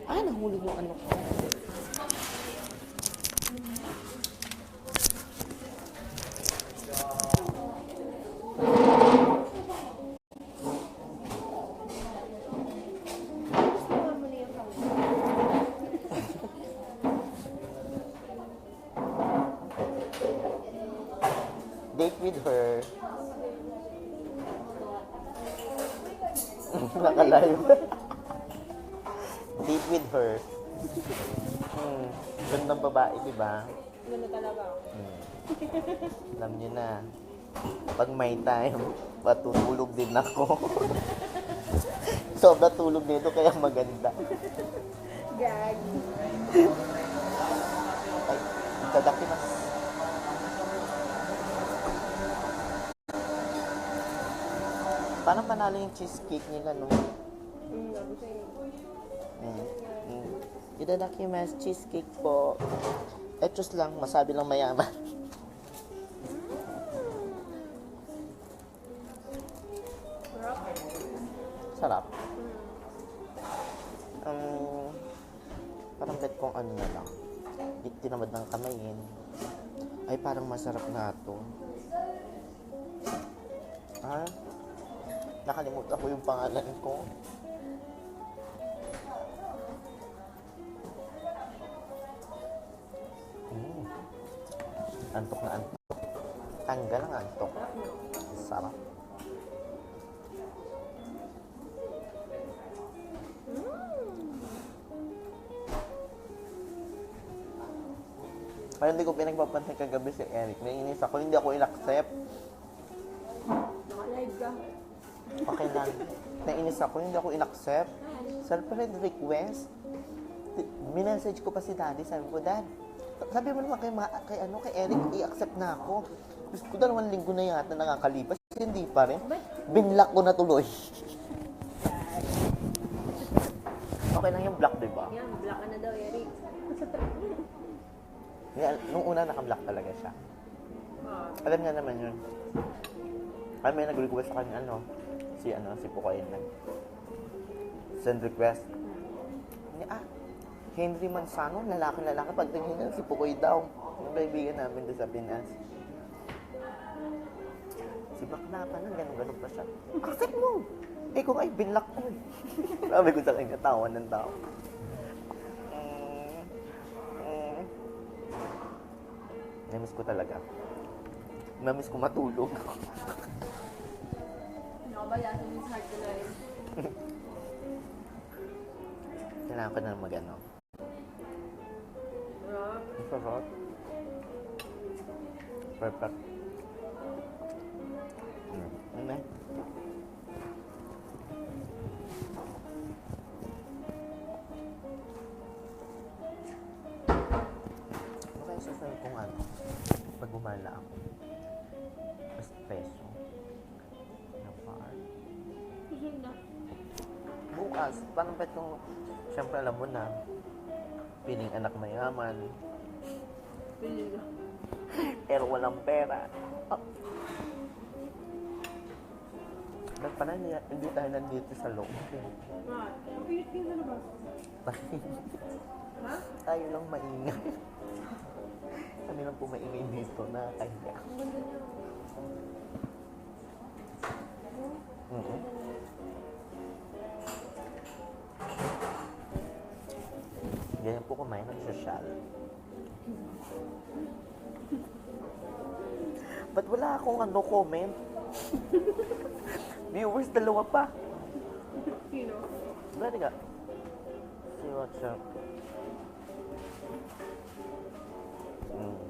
Nahulog yung ano ko. Date with her. Nakalive. Date with her. Gandang babae, di ba? Ganda talaga. Alam niyo na. Pag may time, matutulog din ako. Sobra tulog nito kaya maganda. Gag. Ay, itadakimasu. Parang panalo yung cheesecake nila, no? Sabi sa'yo. Itadakimasu cheesecake po. Etos lang, masabi lang mayaman. Sarap. Parang bet kong ano na lang. Tinamad ng kamayin. Ay, parang masarap na ito. Nakalimutan ko yung pangalan ko. Antok na antok. Tanggal ang antok. Sarap. Kaya hindi ko pinagpapansin kagabi si Eric. Naiinis ako, hindi ako in-accept. Naka-live ka. Okay lang. Naiinis ako, hindi ako in-accept. Self-friend request. Minessage ko pa si Daddy. Sabi ko, Dad, sabi mo naman kay Eric, i-accept na ako. Gusto ko 2 linggo na yata nakakalipas. Hindi pa rin. Binlock ko na tuloy. Okay lang yung block, diba? Yan, black ka na daw, Eric. Nung una, naka-block talaga siya. Alam niya naman yun. Ay, may nag-request sa kanya, si Pukoy na. Send request. Henry Manzano, lalaki. Pagtingin niya, si Pukoy daw. Yung kaibigan namin doon sa Pinas. Si Bakla pa na, ganun pa siya. Accept mo! Kung ay, binlock ko eh. Sabi ko sa kanya, tawan ng tao. Namiss ko talaga. Namiss ko matulog. Nakabayasan yung heart ko na rin. Kailangan ko na mag-ano. Ang sarap. Perfect. Ano? Okay, sasabi kong pag bumala ako. Espresso. Na par. Bukas, parang ba't kung, siyempre alam mo na, piling anak mayaman. Piling na. Pero walang pera. Ba't pala hindi tayo nandito sa loob? Pilit ka na ba? Ha? Tayo lang maingay. Kami lang po maingay dito na kaya. Ang ganda niya. Ganyan po kumain ng social. Ba't wala akong comment? Viewers, 2 pa. Sino? Dali ka. Si WhatsApp.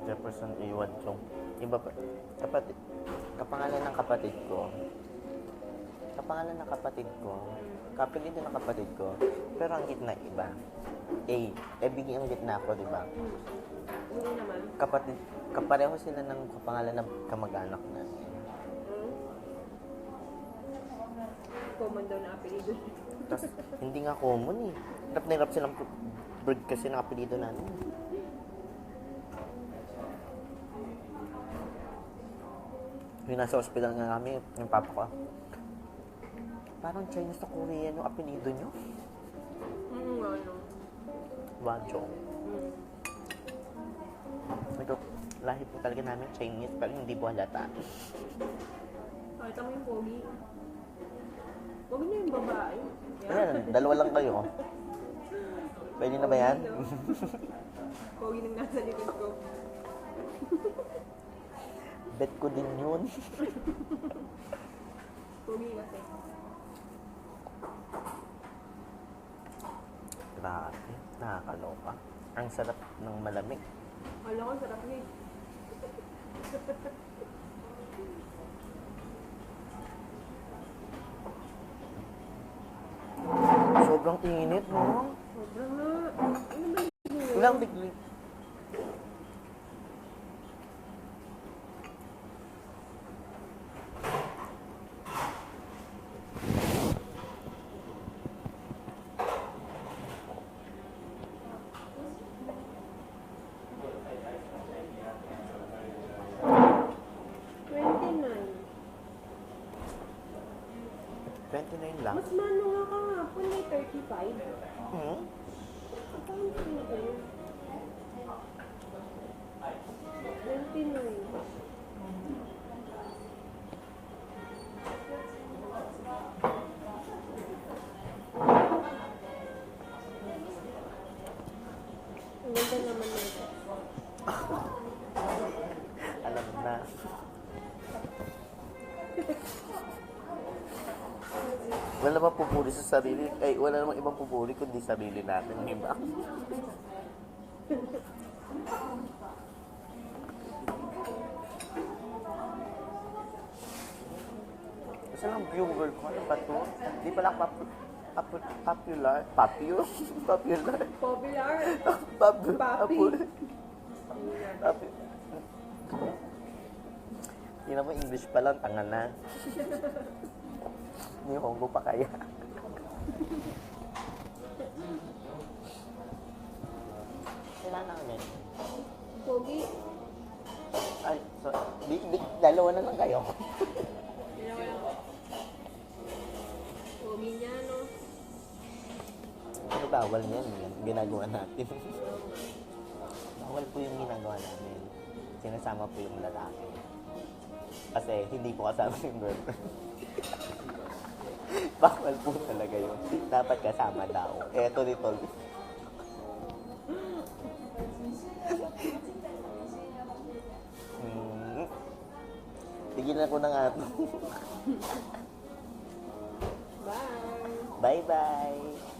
Jefferson A. Wadjong. Iba pa. Kapangalan ng kapatid ko. Kapilido ng kapatid ko. Pero ang gitna iba. A. Bigyan ang gitna ko, di ba? Hindi naman. Kapareho sila ng kapangalan ng kamag-anak namin. Common daw na apelido. Tapos, hindi nga common eh. Hirap na hirap silang bird kasi ng apelido namin. Yung nasa ospital nga kami, yung papa ko, parang Chinese na Korean yung apelido nyo. Ano? Wajong. Ito, lahi po talaga namin Chinese, pero hindi po halata. Pakita mo yung pogi. Pogi na yung babae. Ayan, dalawa lang kayo. Pwede na ba yan? Pogi nang nasa likod ko. Bet ko din yun. Pogi kasi. Grabe, nakakaloka. Ang sarap ng malamig. Alam ko, sarap niya eh. Sobrang init, no? Sobrang na. Ano ba yun? Ilang degree? Lang. Mas mano nga kahapon may 35. Hmm? Saan ko yun? 29. Ang ganda naman nito. Alam na. Wala namang pupuri sa sarili. Ay, wala namang ibang pupuri kundi sarili natin. Diba? Isa lang viewer ko. Ano ba to? Di pala popular. Popular? Popular? Popular. Papi. Papi. Tingnan mo, English pa lang, tanga na. Ni Hongo pa kaya. Kailangan kami. Pogi. Ay, so, dalawa na lang kayo. Pogi niya, no? Ano bawal yan? Ginagawa natin. Bawal po yung ginagawa namin. Sinasama po yung lalaki. Kasi hindi po kasama yung girlfriend. Bawal po talaga yun. Dapat kasama daw. Eto ni Tol. Tigilan ko na nga ito. Bye! Bye-bye!